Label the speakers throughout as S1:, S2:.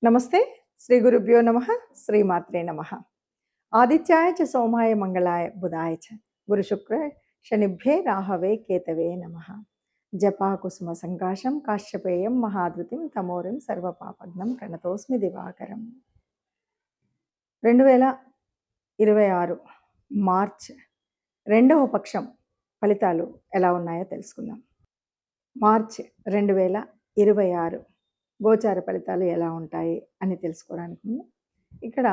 S1: నమస్తే. శ్రీ గురుభ్యో నమః. శ్రీమాత్రే నమః. ఆదిత్యాయ చ సోమాయ మంగళాయ బుధాయ చ గురు శుక్ర శనిభ్యే రాహవే కేతవే నమః. జపా కుసుమ సంకాశం కాశ్యపేయం మహాద్రుతిం తమోరిం సర్వపాపఘ్నం ప్రణతోస్మి దివాకరం. 2026 మార్చ్ 2వ పక్షం ఫలితాలు ఎలా ఉన్నాయో తెలుసుకుందాం. మార్చ్ 2026 గోచార ఫలితాలు ఎలా ఉంటాయి అని తెలుసుకోవడానికి ముందు ఇక్కడ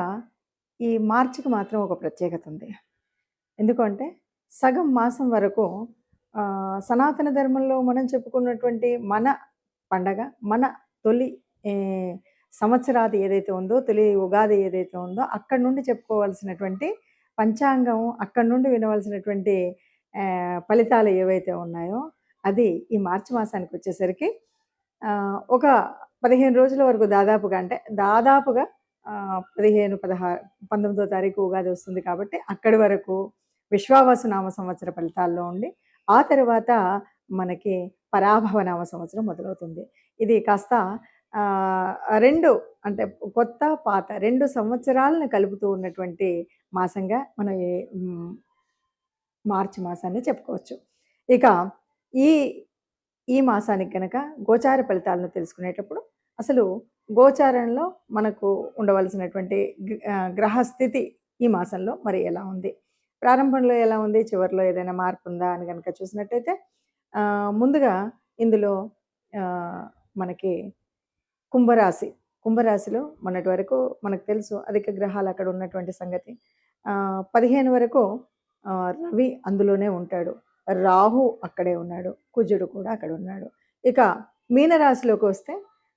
S1: ఈ మార్చికి మాత్రం ఒక ప్రత్యేకత ఉంది. ఎందుకంటే సగం మాసం వరకు సనాతన ధర్మంలో మనం చెప్పుకున్నటువంటి మన పండగ, మన తొలి సంవత్సరాది ఏదైతే ఉందో, తొలి ఉగాది ఏదైతే ఉందో, అక్కడి నుండి చెప్పుకోవాల్సినటువంటి పంచాంగం, అక్కడి నుండి వినవలసినటువంటి ఫలితాలు ఏవైతే ఉన్నాయో అది ఈ మార్చి మాసానికి వచ్చేసరికి ఒక 15 రోజుల వరకు దాదాపుగా 15, 16, 19వ తారీఖు ఉగాది వస్తుంది కాబట్టి అక్కడి వరకు విశ్వావసు నామ సంవత్సర ఫలితాల్లో ఉండి, ఆ తర్వాత మనకి పరాభవ నామ సంవత్సరం మొదలవుతుంది. ఇది కాస్త 2 అంటే కొత్త పాత 2 సంవత్సరాలను కలుపుతూ ఉన్నటువంటి మాసంగా మనం మార్చి మాసాన్ని చెప్పుకోవచ్చు. ఇక ఈ మాసానికి కనుక గోచార ఫలితాలను తెలుసుకునేటప్పుడు అసలు గోచారంలో మనకు ఉండవలసినటువంటి గ్రహస్థితి ఈ మాసంలో మరి ఎలా ఉంది, ప్రారంభంలో ఎలా ఉంది, చివరిలో ఏదైనా మార్పు ఉందా అని కనుక చూసినట్టయితే ముందుగా ఇందులో మనకి కుంభరాశిలో మొన్నటి వరకు మనకు తెలుసు అధిక గ్రహాలు అక్కడ ఉన్నటువంటి సంగతి. 15 వరకు రవి అందులోనే ఉంటాడు, రాహు అక్కడే ఉన్నాడు, కుజుడు కూడా అక్కడ ఉన్నాడు. ఇక మీనరాశిలోకి వస్తే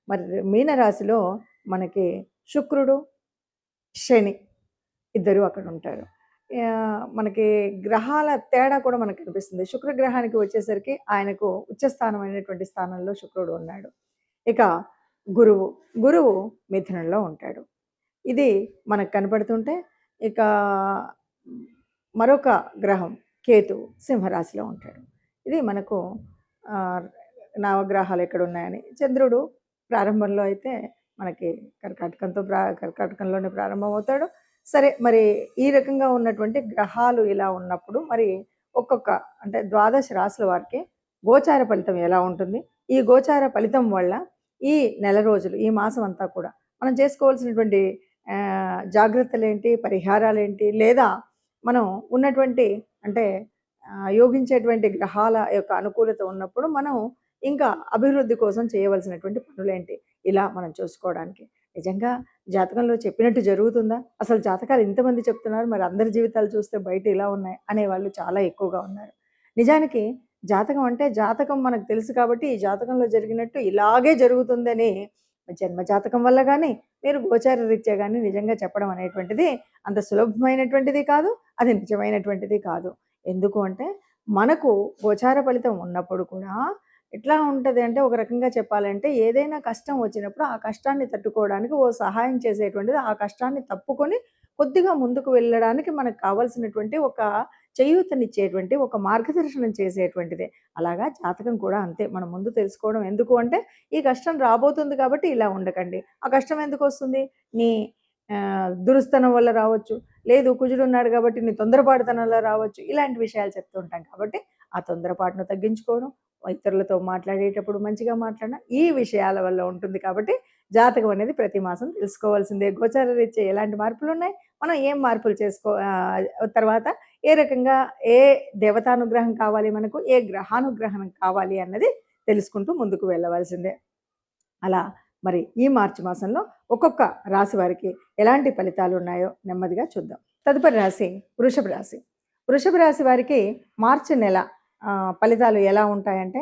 S1: మరి మీనరాశిలో మనకి శుక్రుడు, శని ఇద్దరు అక్కడ ఉంటారు. మనకి గ్రహాల తేడా కూడా మనకు కనిపిస్తుంది. శుక్రగ్రహానికి వచ్చేసరికి ఆయనకు ఉచ్చస్థానమైనటువంటి స్థానంలో శుక్రుడు ఉన్నాడు. ఇక గురువు మిథునంలో ఉంటాడు. ఇది మనకు కనపడుతుంటే ఇక మరొక గ్రహం కేతు సింహరాశిలో ఉంటాడు. ఇది మనకు నవగ్రహాలు ఎక్కడ ఉన్నాయని. చంద్రుడు ప్రారంభంలో అయితే మనకి కర్కాటకంలోనే ప్రారంభమవుతాడు. సరే, మరి ఈ రకంగా ఉన్నటువంటి గ్రహాలు ఇలా ఉన్నప్పుడు మరి ఒక్కొక్క అంటే 12 రాశుల వారికి గోచార ఫలితం ఎలా ఉంటుంది, ఈ గోచార ఫలితం వల్ల ఈ నెల రోజులు, ఈ మాసం అంతా కూడా మనం చేసుకోవాల్సినటువంటి జాగ్రత్తలు ఏంటి, పరిహారాలు ఏంటి, లేదా మనం ఉన్నటువంటి అంటే యోగించేటువంటి గ్రహాల యొక్క అనుకూలత ఉన్నప్పుడు మనం ఇంకా అభివృద్ధి కోసం చేయవలసినటువంటి పనులేంటి, ఇలా మనం చూసుకోవడానికి. నిజంగా జాతకంలో చెప్పినట్టు జరుగుతుందా? అసలు జాతకాలు ఇంతమంది చెప్తున్నారు, మరి అందరి జీవితాలు చూస్తే బయట ఇలా ఉన్నాయి అనేవాళ్ళు చాలా ఎక్కువగా ఉన్నారు. నిజానికి జాతకం అంటే జాతకం మనకు తెలుసు కాబట్టి ఈ జాతకంలో జరిగినట్టు ఇలాగే జరుగుతుందని జన్మ జాతకం వల్ల కానీ మీరు గోచార రీత్యా కానీ నిజంగా చెప్పడం అనేటువంటిది అంత సులభమైనటువంటిది కాదు, అది నిజమైనటువంటిది కాదు. ఎందుకు అంటే మనకు గోచార ఫలితం ఉన్నప్పుడు కూడా ఎట్లా ఉంటుంది అంటే, ఒక రకంగా చెప్పాలంటే ఏదైనా కష్టం వచ్చినప్పుడు ఆ కష్టాన్ని తట్టుకోవడానికి ఓ సహాయం చేసేటువంటిది, ఆ కష్టాన్ని తప్పుకొని కొద్దిగా ముందుకు వెళ్ళడానికి మనకు కావాల్సినటువంటి ఒక చేయూతనిచ్చేటువంటి ఒక మార్గదర్శనం చేసేటువంటిదే. అలాగా జాతకం కూడా అంతే. మనం ముందు తెలుసుకోవడం ఎందుకు అంటే, ఈ కష్టం రాబోతుంది కాబట్టి ఇలా ఉండకండి. ఆ కష్టం ఎందుకు వస్తుంది? నీ దురుస్తనం వల్ల రావచ్చు, లేదు కుజుడు ఉన్నాడు కాబట్టి నీ తొందరపాటుతనంలో రావచ్చు. ఇలాంటి విషయాలు చెప్తూ ఉంటాం కాబట్టి ఆ తొందరపాటును తగ్గించుకోవడం, ఇతరులతో మాట్లాడేటప్పుడు మంచిగా మాట్లాడడం, ఈ విషయాల వల్ల ఉంటుంది. కాబట్టి జాతకం అనేది ప్రతి మాసం తెలుసుకోవాల్సిందే. గోచార రీత్యా ఎలాంటి మార్పులు ఉన్నాయి, మనం ఏం మార్పులు తర్వాత ఏ రకంగా ఏ దేవతానుగ్రహం కావాలి మనకు, ఏ గ్రహానుగ్రహం కావాలి అన్నది తెలుసుకుంటూ ముందుకు వెళ్ళవలసిందే. అలా మరి ఈ మార్చి మాసంలో ఒక్కొక్క రాశి వారికి ఎలాంటి ఫలితాలు ఉన్నాయో నెమ్మదిగా చూద్దాం. తదుపరి రాశి వృషభ రాశి వారికి మార్చి నెల ఫలితాలు ఎలా ఉంటాయంటే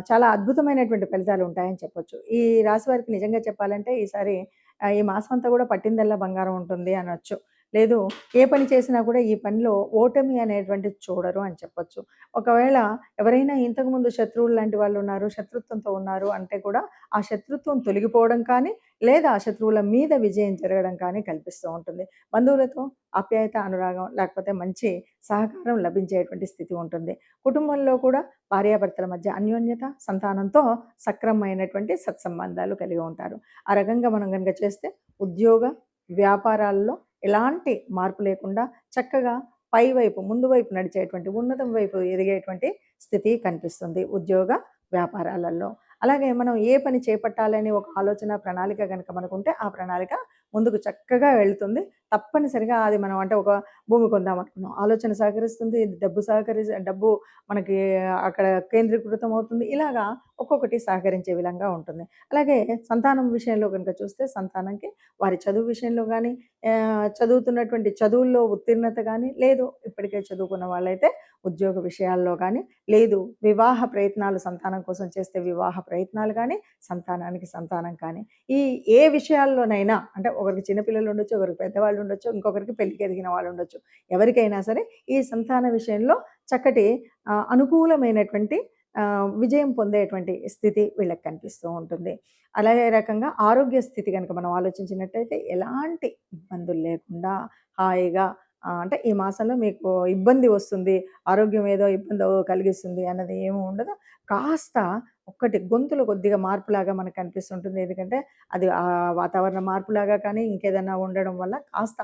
S1: చాలా అద్భుతమైనటువంటి ఫలితాలు ఉంటాయని చెప్పొచ్చు. ఈ రాశి వారికి నిజంగా చెప్పాలంటే ఈసారి ఈ మాసం అంతా కూడా పట్టిందల్లా బంగారం ఉంటుంది అనొచ్చు. లేదు ఏ పని చేసినా కూడా ఈ పనిలో ఓటమి అనేటువంటిది చూడరు అని చెప్పొచ్చు. ఒకవేళ ఎవరైనా ఇంతకుముందు శత్రువులు లాంటి వాళ్ళు ఉన్నారు, శత్రుత్వంతో ఉన్నారు అంటే కూడా ఆ శత్రుత్వం తొలగిపోవడం కానీ, లేదా ఆ శత్రువుల మీద విజయం జరగడం కానీ కల్పిస్తూ ఉంటుంది. బంధువులతో ఆప్యాయత, అనురాగం లేకపోతే మంచి సహకారం లభించేటువంటి స్థితి ఉంటుంది. కుటుంబంలో కూడా భార్యాభర్తల మధ్య అన్యోన్యత, సంతానంతో సక్రమమైనటువంటి సత్సంబంధాలు కలిగి ఉంటారు. ఆ రకంగా మనం గనుక చేస్తే ఉద్యోగ, వ్యాపారాల్లో ఎలాంటి మార్పు లేకుండా చక్కగా పైవైపు, ముందు వైపు నడిచేటువంటి, ఉన్నతం వైపు ఎదిగేటువంటి స్థితి కనిపిస్తుంది ఉద్యోగ, వ్యాపారాలలో. అలాగే మనం ఏ పని చేపట్టాలని ఒక ఆలోచన, ప్రణాళిక గనక మనకుంటే ఆ ప్రణాళిక ముందుకు చక్కగా వెళ్తుంది. తప్పనిసరిగా అది మనం అంటే ఒక భూమి కొందామనుకున్నాం. ఆలోచన సహకరిస్తుంది. డబ్బు మనకి అక్కడ కేంద్రీకృతం అవుతుంది. ఇలాగా ఒక్కొక్కటి సహకరించే విధంగా ఉంటుంది. అలాగే సంతానం విషయంలో గనుక చూస్తే సంతానంకి వారి చదువు విషయంలో గానీ, చదువుతున్నటువంటి చదువుల్లో ఉత్తీర్ణత గానీ, లేదు ఇప్పటికే చదువుకున్న వాళ్ళైతే ఉద్యోగ విషయాల్లో గానీ, లేదు వివాహ ప్రయత్నాలు సంతానం కోసం చేస్తే వివాహ ప్రయత్నాలు గానీ, సంతానానికి సంతానం కానీ, ఈ ఏ విషయాల్లోనైనా అంటే ఒకరికి చిన్నపిల్లలు ఉండొచ్చు, ఒకరికి పెద్దవాళ్ళు ఉండొచ్చు, ఇంకొకరికి పెళ్ళికి ఎదిగిన వాళ్ళు ఉండొచ్చు. ఎవరికైనా సరే ఈ సంతాన విషయంలో చక్కటి అనుకూలమైనటువంటి విజయం పొందేటువంటి స్థితి వీళ్ళకి కనిపిస్తూ ఉంటుంది. అలాగే రకంగా ఆరోగ్య స్థితి గనుక మనం ఆలోచించినట్టయితే ఎలాంటి ఇబ్బందులు లేకుండా హాయిగా అంటే ఈ మాసంలో మీకు ఇబ్బంది వస్తుంది, ఆరోగ్యం ఏదో ఇబ్బందో కలిగిస్తుంది అన్నది ఏమి ఉండదు. కాస్త ఒక్కటి గొంతులో కొద్దిగా మార్పులాగా మనకు కనిపిస్తుంటుంది. ఎందుకంటే అది వాతావరణ మార్పులాగా కానీ, ఇంకేదన్నా ఉండడం వల్ల కాస్త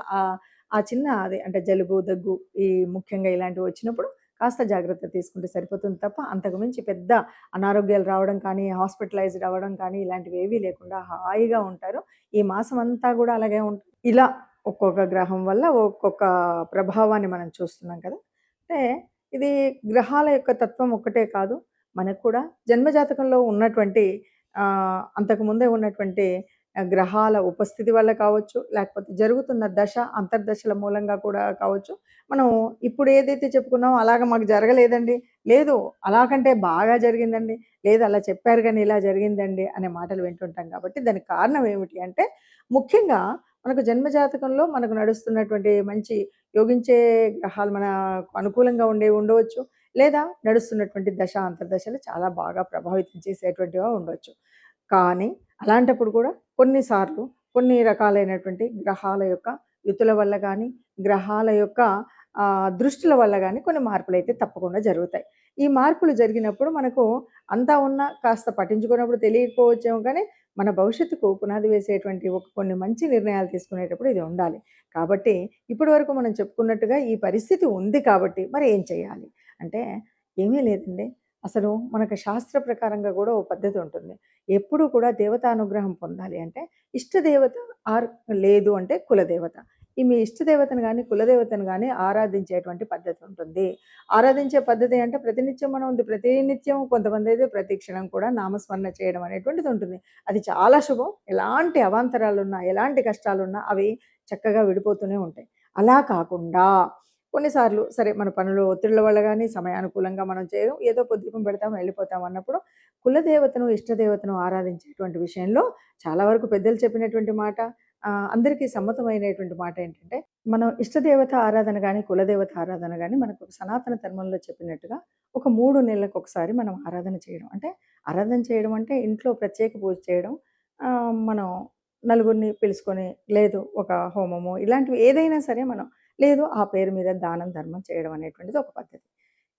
S1: ఆ చిన్న అది అంటే జలుబు, దగ్గు ఈ ముఖ్యంగా ఇలాంటివి వచ్చినప్పుడు కాస్త జాగ్రత్త తీసుకుంటే సరిపోతుంది తప్ప, అంతకు మించి పెద్ద అనారోగ్యాలు రావడం కానీ, హాస్పిటలైజ్డ్ అవ్వడం కానీ ఇలాంటివి ఏవీ లేకుండా హాయిగా ఉంటారు. ఈ మాసం అంతా కూడా అలాగే ఉంటుంది. ఇలా ఒక్కొక్క గ్రహం వల్ల ఒక్కొక్క ప్రభావాన్ని మనం చూస్తున్నాం కదా! అంటే ఇది గ్రహాల యొక్క తత్వం ఒక్కటే కాదు. మనకు కూడా జన్మజాతకంలో ఉన్నటువంటి అంతకుముందే ఉన్నటువంటి గ్రహాల ఉపస్థితి వల్ల కావచ్చు, లేకపోతే జరుగుతున్న దశ, అంతర్దశల మూలంగా కూడా కావచ్చు. మనం ఇప్పుడు ఏదైతే చెప్పుకున్నామో అలాగ మాకు జరగలేదండి, లేదు అలాగంటే బాగా జరిగిందండి, లేదు అలా చెప్పారు గానీ ఇలా జరిగిందండి అనే మాటలు వింటుంటాం కాబట్టి దానికి కారణం ఏమిటి అంటే ముఖ్యంగా మనకు జన్మజాతకంలో మనకు నడుస్తున్నటువంటి మంచి యోగించే గ్రహాలు మనకు అనుకూలంగా ఉండేవి ఉండవచ్చు. లేదా నడుస్తున్నటువంటి దశ, అంతర్దశలు చాలా బాగా ప్రభావితం చేసేటువంటివిగా ఉండొచ్చు. కానీ అలాంటప్పుడు కూడా కొన్నిసార్లు కొన్ని రకాలైనటువంటి గ్రహాల యొక్క యుతుల వల్ల గానీ, గ్రహాల యొక్క దృష్టిల వల్ల గానీ కొన్ని మార్పులైతే తప్పకుండా జరుగుతాయి. ఈ మార్పులు జరిగినప్పుడు మనకు అంతా ఉన్నా కాస్త పట్టించుకున్నప్పుడు తెలియకపోవచ్చేమో కానీ, మన భవిష్యత్తుకు పునాది వేసేటువంటి కొన్ని మంచి నిర్ణయాలు తీసుకునేటప్పుడు ఇది ఉండాలి. కాబట్టి ఇప్పటి వరకు మనం చెప్పుకున్నట్టుగా ఈ పరిస్థితి ఉంది కాబట్టి మరి ఏం చేయాలి? అంటే ఏమీ లేదండి. అసలు మనకు శాస్త్ర ప్రకారంగా కూడా ఓ పద్ధతి ఉంటుంది. ఎప్పుడూ కూడా దేవతానుగ్రహం పొందాలి అంటే ఇష్టదేవత ఆర్ లేదు అంటే కులదేవత. ఈ మీ ఇష్టదేవతను గానీ, కులదేవతను గానీ ఆరాధించేటువంటి పద్ధతి ఉంటుంది. ఆరాధించే పద్ధతి అంటే ప్రతినిత్యం మనం ప్రతినిత్యం కొంతమందైతే ప్రతి క్షణం కూడా నామస్మరణ చేయడం అనేటువంటిది ఉంటుంది. అది చాలా శుభం. ఎలాంటి అవాంతరాలున్నా, ఎలాంటి కష్టాలున్నా అవి చక్కగా విడిపోతూనే ఉంటాయి. అలా కాకుండా కొన్నిసార్లు సరే మన పనులు ఒత్తిళ్ళ వల్ల గానీ, సమయానుకూలంగా మనం చేయడం, ఏదో పొద్దుపం పెడతాం, వెళ్ళిపోతాం అన్నప్పుడు కులదేవతను, ఇష్టదేవతను ఆరాధించేటువంటి విషయంలో చాలా వరకు పెద్దలు చెప్పినటువంటి మాట అందరికీ సమ్మతమైనటువంటి మాట ఏంటంటే, మనం ఇష్టదేవత ఆరాధన గానీ, కులదేవత ఆరాధన గానీ మనకు సనాతన ధర్మంలో చెప్పినట్టుగా ఒక 3 నెలలకొకసారి మనం ఆరాధన చేయడం. అంటే ఆరాధన చేయడం అంటే ఇంట్లో ప్రత్యేక పూజ చేయడం. మనం నలుగురిని పిలుసుకొని, లేదు ఒక హోమము ఇలాంటివి ఏదైనా సరే మనం లేదు ఆ పేరు మీద దానం, ధర్మం చేయడం అనేటువంటిది ఒక పద్ధతి.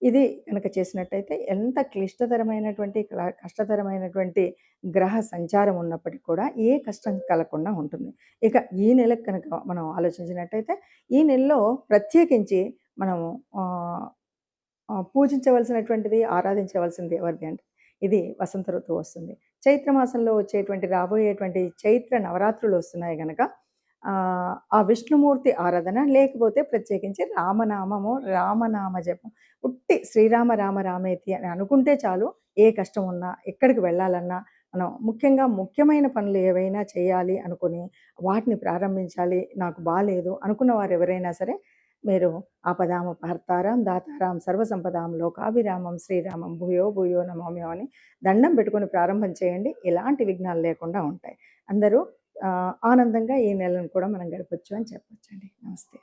S1: ఇది గనక చేసినట్టయితే ఎంత క్లిష్టతరమైనటువంటి, కష్టతరమైనటువంటి గ్రహ సంచారం ఉన్నప్పటికి కూడా ఏ కష్టం కలగకుండా ఉంటుంది. ఇక ఈ నెలకు కనుక మనం ఆలోచించినట్టయితే, ఈ నెలలో ప్రత్యేకించి మనము ఆహ్, పూజించవలసినటువంటిది, ఆరాధించవలసింది ఎవరిది అంటే, ఇది వసంత ఋతువు వస్తుంది. చైత్ర మాసంలో వచ్చేటువంటి రాబోయేటువంటి చైత్ర నవరాత్రులు వస్తున్నాయి గనక ఆ విష్ణుమూర్తి ఆరాధన లేకపోతే ప్రత్యేకించి రామనామము, రామనామ జపం. ఉట్టి శ్రీరామ రామ రామేతి అని అనుకుంటే చాలు. ఏ కష్టం ఉన్నా, ఎక్కడికి వెళ్ళాలన్నా మనం ముఖ్యంగా ముఖ్యమైన పనులు ఏవైనా చేయాలి అనుకుని వాటిని ప్రారంభించాలి. నాకు బాలేదు అనుకున్న వారు ఎవరైనా సరే మీరు ఆపదామపహర్తారం దాతారాం సర్వసంపదాం లోకాభిరామం శ్రీరామం భూయో భూయో నమామ్యో అని దండం పెట్టుకొని ప్రారంభం చేయండి. ఎలాంటి విఘ్నాలు లేకుండా ఉంటాయి. అందరూ ఆనందంగా ఈ నెలను కూడా మనం గడపొచ్చు అని చెప్పొచ్చండి. నమస్తే.